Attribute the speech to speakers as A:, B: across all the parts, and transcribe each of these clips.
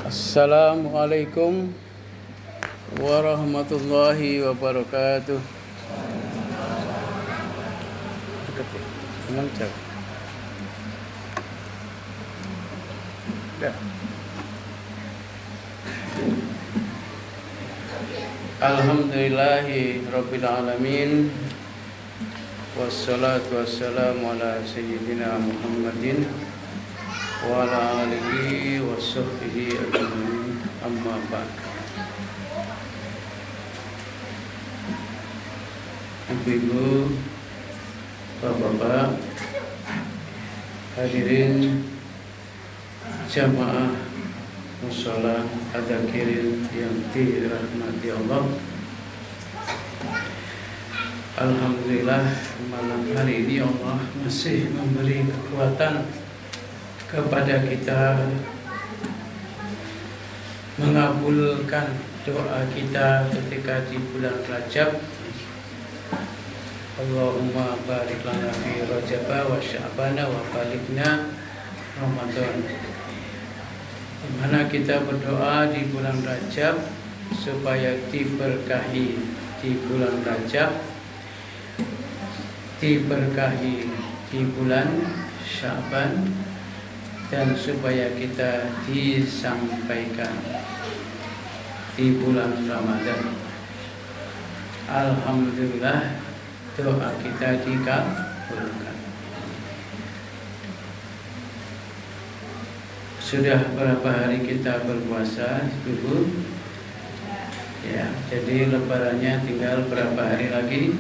A: Assalamualaikum warahmatullahi wabarakatuh. Lancar. Alhamdulillahi rabbil alamin. Wassalatu wassalamu ala sayyidina Muhammadin wa ala alihi wa sahbihi ajma'in, amma ba'd. Ibu-ibu, bapak-bapak, hadirin jamaah mushola adzakirin yang dirahmati Allah. Alhamdulillah, malam hari ini Allah masih memberi kekuatan kepada kita, mengabulkan doa kita ketika di bulan Rajab. Allahumma barik lana fi Rajab wa Sya'ban wa balighna Ramadan. Di mana kita berdoa di bulan Rajab supaya diberkahi di bulan Rajab, diberkahi di bulan Sya'ban, dan supaya kita disampaikan di bulan Ramadan. Alhamdulillah, doa kita dikabulkan. Sudah berapa hari kita berpuasa, Ibu? Ya, jadi lebarannya tinggal berapa hari lagi?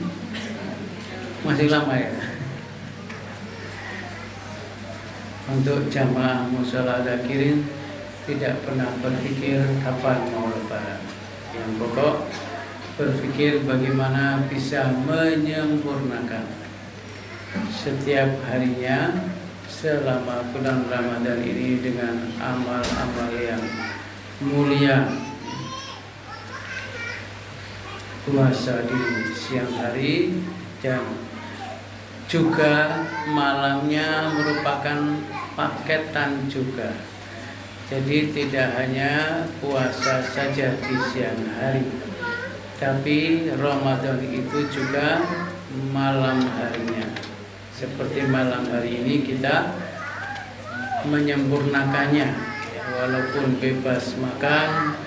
A: Masih lama ya. Untuk jamaah mushola adzakirin tidak pernah berpikir kapan mau lebaran. Yang pokok berpikir bagaimana bisa menyempurnakan setiap harinya selama bulan Ramadan ini dengan amal-amal yang mulia. Puasa di siang hari dan juga malamnya merupakan paketan juga. Jadi tidak hanya puasa saja di siang hari, tapi Ramadan itu juga malam harinya. Seperti malam hari ini kita menyempurnakannya, walaupun bebas makan,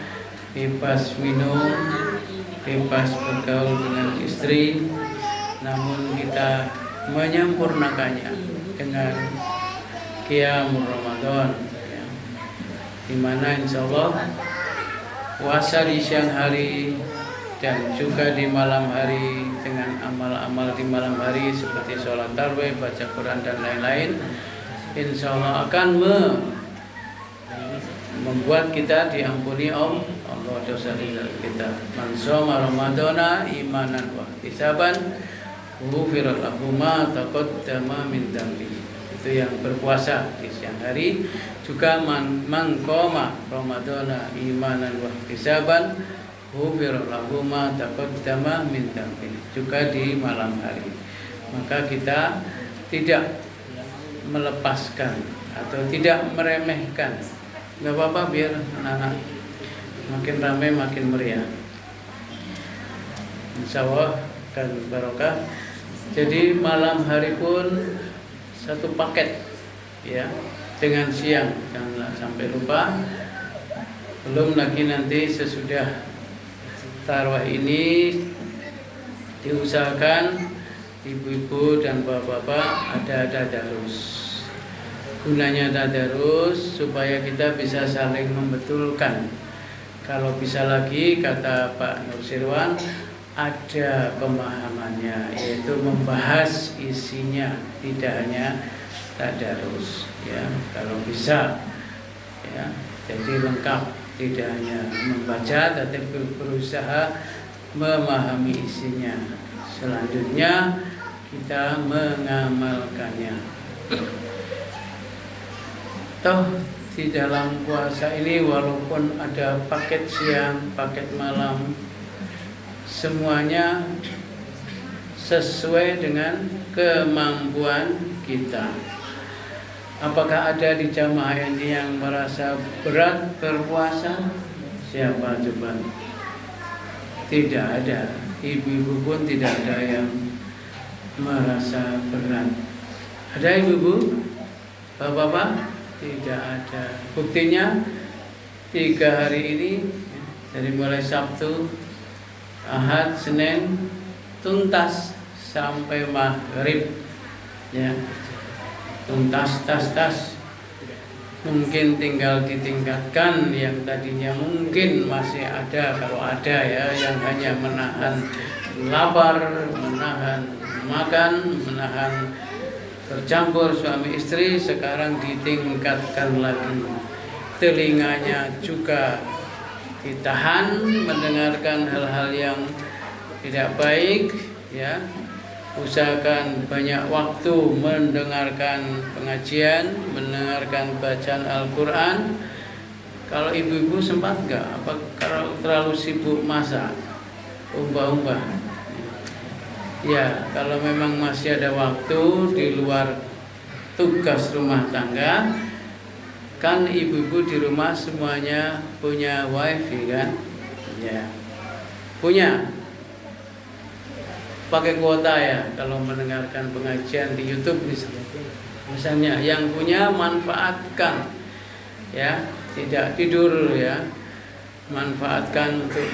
A: bebas minum, bebas bergaul dengan istri, namun kita menyempurnakannya dengan qiyamul Ramadan, ya, di mana insya Allah puasa di siang hari dan juga di malam hari dengan amal-amal di malam hari seperti sholat tarawih, baca Quran dan lain-lain, insya Allah akan membuat kita diampuni Allah dosa kita. Man shoma Ramadana imanan wa ihtisaban ghufira lahu ma taqaddama min dzambi. Itu yang berpuasa di siang hari. Juga man qoma Ramadana imanan wa ihtisaban ghufira lahu ma taqaddama min dzambi. Juga di malam hari. Maka kita tidak melepaskan atau tidak meremehkan. Enggak apa-apa, biar anak-anak makin ramai makin meriah. Insyaallah dan barokah. Jadi malam hari pun satu paket, ya, dengan siang, jangan sampai lupa. Belum lagi nanti sesudah tarawih ini diusahakan ibu-ibu dan bapak-bapak ada tadarus. Gunanya tadarus supaya kita bisa saling membetulkan. Kalau bisa lagi, kata Pak Nursirwan, ada pemahamannya, yaitu membahas isinya, tidak hanya tadarus, ya. Kalau bisa, ya, jadi lengkap, tidak hanya membaca, tapi berusaha memahami isinya. Selanjutnya kita mengamalkannya. Toh di dalam puasa ini walaupun ada paket siang, paket malam, semuanya sesuai dengan kemampuan kita. Apakah ada di jamaah ini yang merasa berat berpuasa? Siapa coba? Tidak ada. Ibu-ibu pun tidak ada yang merasa berat. Ada ibu-ibu? Bapak-bapak? Tidak ada. Buktinya 3 hari ini, dari mulai Sabtu, Ahad, Senin, tuntas sampai maghrib, ya, tuntas tas. Mungkin tinggal ditingkatkan yang tadinya mungkin masih ada, kalau ada ya, yang hanya menahan lapar, menahan makan, menahan bercampur suami istri, sekarang ditingkatkan lagi. Telinganya juga ditahan mendengarkan hal-hal yang tidak baik, ya. Usahakan banyak waktu mendengarkan pengajian, mendengarkan bacaan Al-Quran. Kalau ibu-ibu sempat nggak? Apa kalau terlalu sibuk masak, umbah-umbah? Ya, kalau memang masih ada waktu di luar tugas rumah tangga, kan ibu-ibu di rumah semuanya punya wifi kan? Ya, punya. Pakai kuota ya kalau mendengarkan pengajian di YouTube misalnya, yang punya manfaatkan, ya, tidak tidur, ya, manfaatkan untuk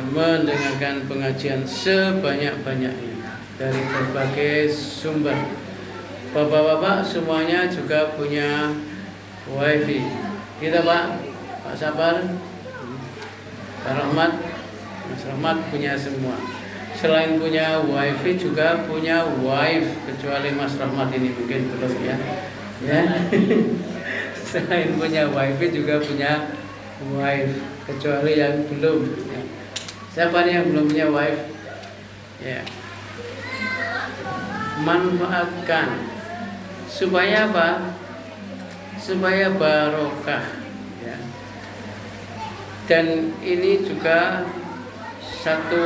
A: mendengarkan pengajian sebanyak-banyaknya dari berbagai sumber. Bapak-bapak semuanya juga punya wifi. Kita Pak Sabar, Pak Rahmat, Mas Rahmat punya semua. Selain punya wifi juga punya wife, kecuali Mas Rahmat ini mungkin belum, ya. Selain punya wifi juga punya wife, kecuali yang belum, ya. Siapa nih yang belum punya wife? Ya. Manfaatkan supaya apa? Supaya barokah, ya. Dan ini juga satu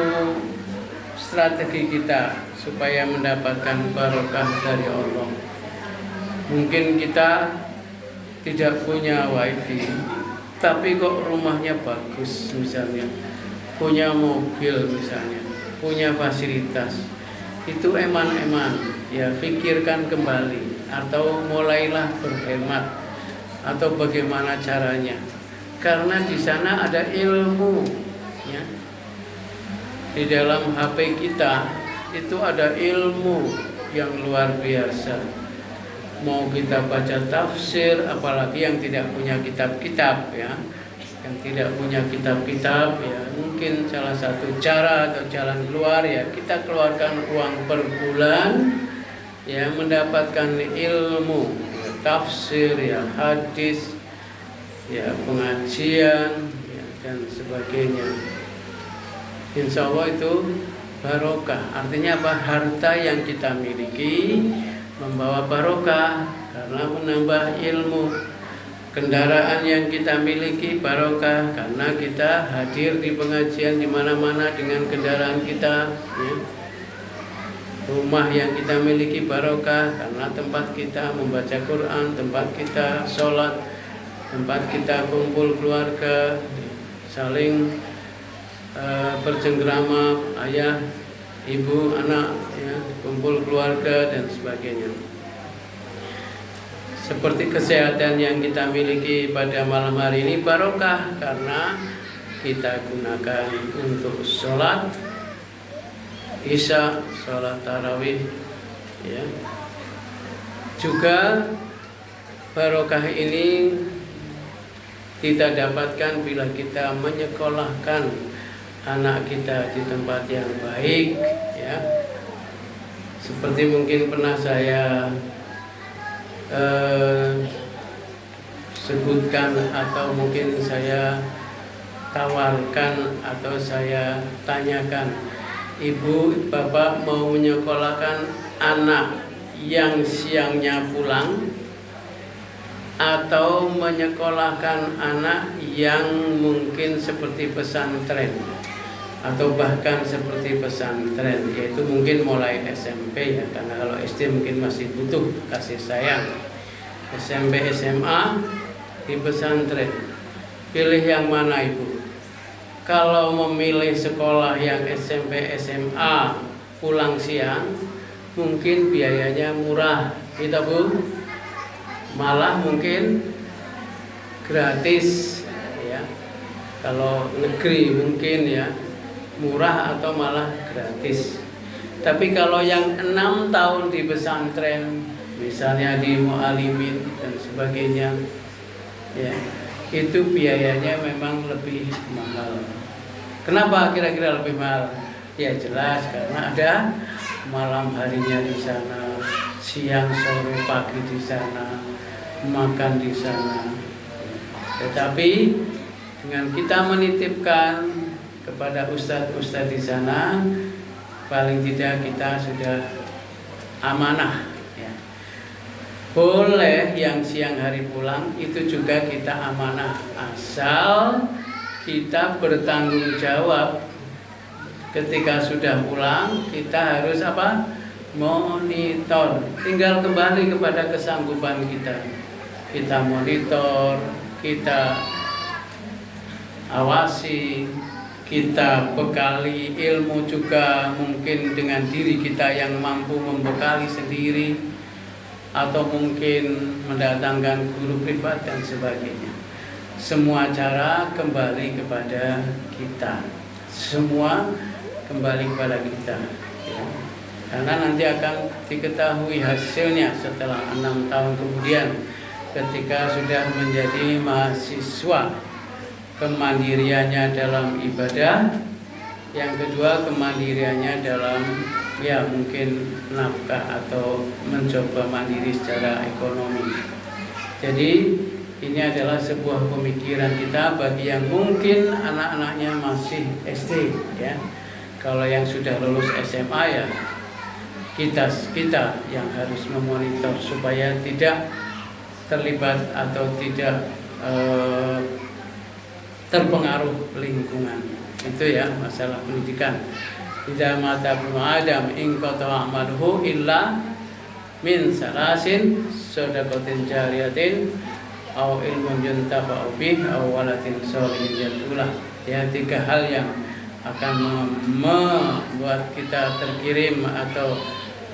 A: strategi kita supaya mendapatkan barokah dari Allah. Mungkin kita tidak punya wifi, tapi kok rumahnya bagus misalnya, punya mobil misalnya, punya fasilitas, itu eman-eman, ya, pikirkan kembali atau mulailah berhemat atau bagaimana caranya, karena di sana ada ilmu, ya. Di dalam HP kita itu ada ilmu yang luar biasa. Mau kita baca tafsir, apalagi yang tidak punya kitab-kitab, ya, yang tidak punya kitab-kitab, ya, mungkin salah satu cara atau jalan keluar, ya, kita keluarkan uang per bulan, ya, mendapatkan ilmu, ya, tafsir, ya, hadis, ya, pengajian, ya, dan sebagainya. Insya Allah itu barokah. Artinya apa? Harta yang kita miliki membawa barokah karena menambah ilmu. Kendaraan yang kita miliki barokah karena kita hadir di pengajian di mana-mana dengan kendaraan kita, ya. Rumah yang kita miliki barokah karena tempat kita membaca Quran, tempat kita sholat, tempat kita kumpul keluarga, saling bercengkrama, ayah, ibu, anak, ya, kumpul keluarga dan sebagainya. Seperti kesehatan yang kita miliki pada malam hari ini barokah karena kita gunakan untuk sholat Isya, sholat tarawih, ya. Juga barokah ini kita dapatkan bila kita menyekolahkan anak kita di tempat yang baik, ya. Seperti mungkin pernah saya sebutkan atau mungkin saya tawarkan atau saya tanyakan, ibu bapak mau menyekolahkan anak yang siangnya pulang atau menyekolahkan anak yang mungkin seperti pesantren atau bahkan seperti pesantren, yaitu mungkin mulai SMP, ya, karena kalau SD mungkin masih butuh kasih sayang. SMP, SMA, di pesantren. Pilih yang mana ibu? Kalau memilih sekolah yang SMP, SMA pulang siang, mungkin biayanya murah, gitu bu. Malah mungkin gratis, ya. Kalau negeri mungkin ya murah atau malah gratis. Tapi kalau yang 6 tahun di pesantren, misalnya di Mu'alimin dan sebagainya, ya, itu biayanya memang lebih mahal. Kenapa kira-kira lebih mahal? Ya jelas karena ada malam harinya di sana, siang, sore, pagi di sana, makan di sana. Tetapi dengan kita menitipkan kepada ustadz-ustadz di sana, paling tidak kita sudah amanah. Boleh yang siang hari pulang itu juga kita amanah, asal kita bertanggung jawab ketika sudah pulang. Kita harus apa? Monitor. Tinggal kembali kepada kesanggupan kita. Kita monitor, kita awasi, kita bekali ilmu juga, mungkin dengan diri kita yang mampu membekali sendiri, atau mungkin mendatangkan guru privat dan sebagainya. Semua cara kembali kepada kita. Semua kembali kepada kita, ya. Karena nanti akan diketahui hasilnya setelah 6 tahun kemudian, ketika sudah menjadi mahasiswa. Kemandiriannya dalam ibadah, yang kedua kemandiriannya dalam ya mungkin nafkah atau mencoba mandiri secara ekonomi. Jadi ini adalah sebuah pemikiran kita bagi yang mungkin anak-anaknya masih SD, ya. Kalau yang sudah lulus SMA ya kita yang harus memonitor supaya tidak terlibat atau tidak terpengaruh lingkungan. Itu ya masalah pendidikan. Idza mata ibnu Adam in qata amaluhu illa min salasin shadaqatin jariyatin aw ilmun yuntafa'u bih aw waladin shalihin yad'ulah. Ya, 3 hal yang akan membuat kita terkirim atau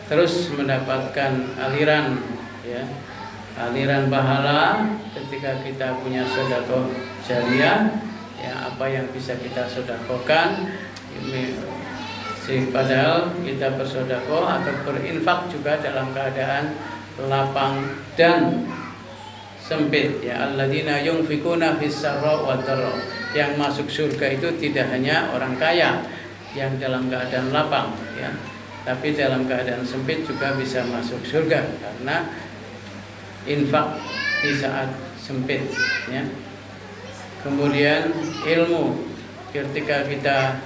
A: terus mendapatkan aliran, ya, aliran pahala ketika kita punya sedekah jariah, ya, apa yang bisa kita sedekahkan. Padahal kita bersedekah atau berinfak juga dalam keadaan lapang dan sempit, ya. Alladzina yunfikuna fis sarra wa dharra. Yang masuk surga itu tidak hanya orang kaya yang dalam keadaan lapang, ya, tapi dalam keadaan sempit juga bisa masuk surga karena infak di saat sempit, ya. Kemudian ilmu, ketika kita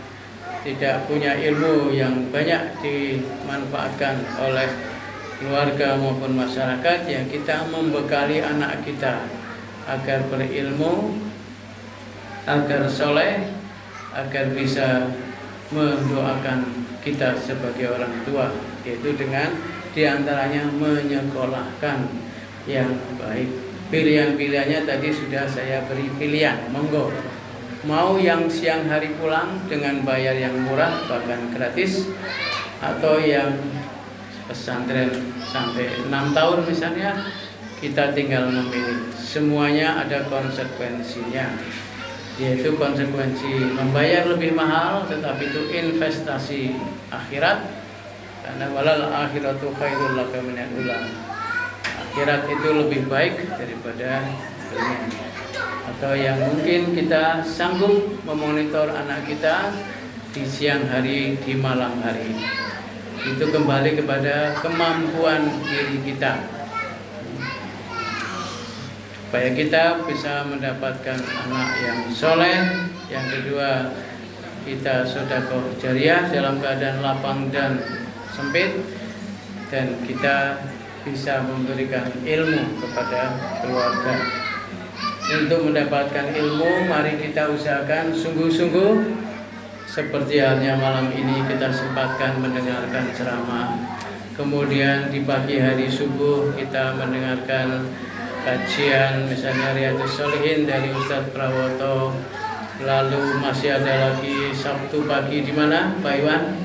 A: tidak punya ilmu yang banyak dimanfaatkan oleh keluarga maupun masyarakat, ya kita membekali anak kita agar berilmu, agar soleh, agar bisa mendoakan kita sebagai orang tua, yaitu dengan diantaranya menyekolahkan yang baik. Pilihan-pilihannya tadi sudah saya beri pilihan, monggo. Mau yang siang hari pulang dengan bayar yang murah bahkan gratis, atau yang pesantren sampai 6 tahun misalnya, kita tinggal memilih. Semuanya ada konsekuensinya, yaitu konsekuensi membayar lebih mahal, tetapi itu investasi akhirat, karena walal akhiratu khairul laka minal ula. Akhirat itu lebih baik daripada dunia. Atau yang mungkin kita sanggup memonitor anak kita di siang hari, di malam hari. Itu kembali kepada kemampuan diri kita, supaya kita bisa mendapatkan anak yang soleh. Yang kedua, kita sedekah jariah dalam keadaan lapang dan sempit, dan kita bisa memberikan ilmu kepada keluarga. Untuk mendapatkan ilmu, mari kita usahakan sungguh-sungguh. Seperti halnya malam ini kita sempatkan mendengarkan ceramah. Kemudian di pagi hari subuh kita mendengarkan kajian misalnya Riyadhus Shalihin dari Ustadz Prawoto. Lalu masih ada lagi Sabtu pagi di mana, Pak Iwan?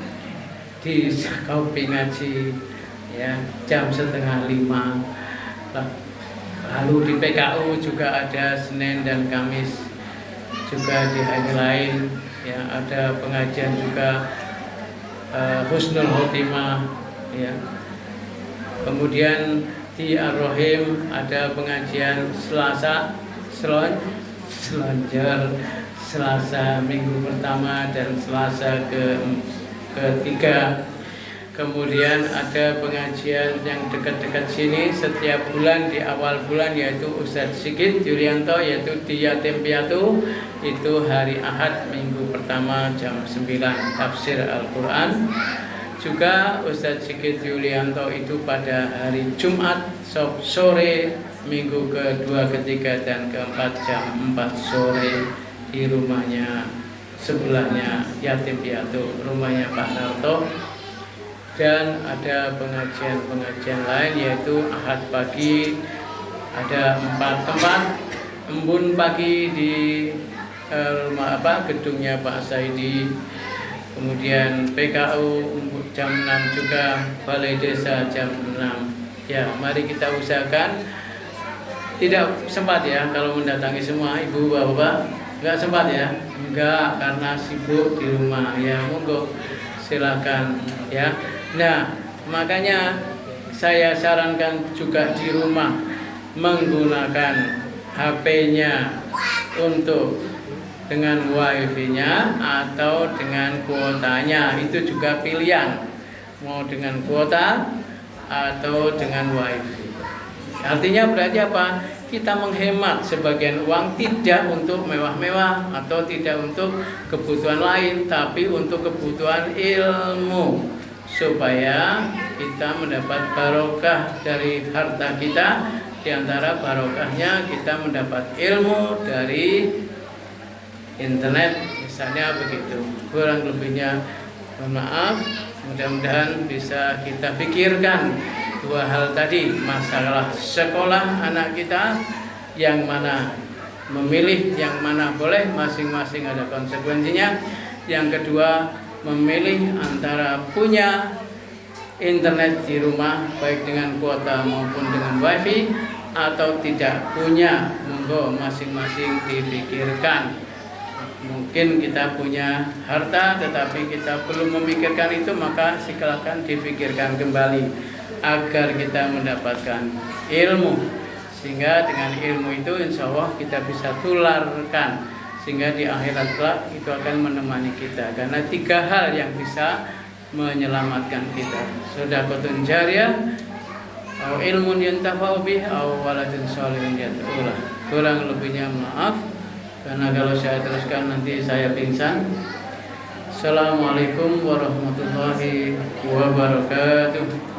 A: Di Kopi Ngaji, ya, jam 4:30. Lalu di PKU juga ada Senin dan Kamis. Juga di hari lain, ya, ada pengajian juga Husnul Khotimah, ya. Kemudian di Ar-Rahim ada pengajian Selasa Selonjor, Selasa minggu pertama dan Selasa ketiga. Kemudian ada pengajian yang dekat-dekat sini setiap bulan di awal bulan, yaitu Ustadz Sigit Yulianto, yaitu di Yatim Piatu, itu hari Ahad minggu pertama jam 9 tafsir Al-Quran. Juga Ustadz Sigit Yulianto itu pada hari Jumat sore minggu kedua, ketiga, dan keempat jam 4 sore di rumahnya sebelahnya Yatim Piatu, rumahnya Pak Narto. Dan ada pengajian lain yaitu Ahad pagi ada 4 tempat. Embun pagi di rumah gedungnya Pak Saidi. Kemudian PKU jam 6 juga, Balai Desa jam 6. Ya, mari kita usahakan. Tidak sempat ya kalau mendatangi semua ibu bapak, enggak sempat ya? Enggak, karena sibuk di rumah. Ya, monggo silakan ya. Nah, makanya saya sarankan juga di rumah menggunakan HP-nya untuk dengan wifi-nya atau dengan kuotanya. Itu juga pilihan, mau dengan kuota atau dengan wifi. Artinya berarti apa? Kita menghemat sebagian uang, tidak untuk mewah-mewah atau tidak untuk kebutuhan lain, tapi untuk kebutuhan ilmu, supaya kita mendapat barokah dari harta kita. Di antara barokahnya kita mendapat ilmu dari internet, misalnya begitu. Kurang lebihnya mohon maaf. Mudah-mudahan bisa kita pikirkan dua hal tadi, masalah sekolah anak kita, yang mana memilih, yang mana boleh, masing-masing ada konsekuensinya. Yang kedua, memilih antara punya internet di rumah baik dengan kuota maupun dengan wifi, atau tidak punya. Monggo masing-masing dipikirkan. Mungkin kita punya harta tetapi kita belum memikirkan itu, maka silakan dipikirkan kembali agar kita mendapatkan ilmu, sehingga dengan ilmu itu insya Allah kita bisa tularkan, sehingga di akhirat kelak itu akan menemani kita. Karena 3 hal yang bisa menyelamatkan kita: sedekahun jariyah, atau ilmun yuntafa'u bih, atau waladun shalihun yad'u lah. Kurang lebihnya maaf, karena kalau saya teruskan nanti saya pingsan. Assalamualaikum warahmatullahi wabarakatuh.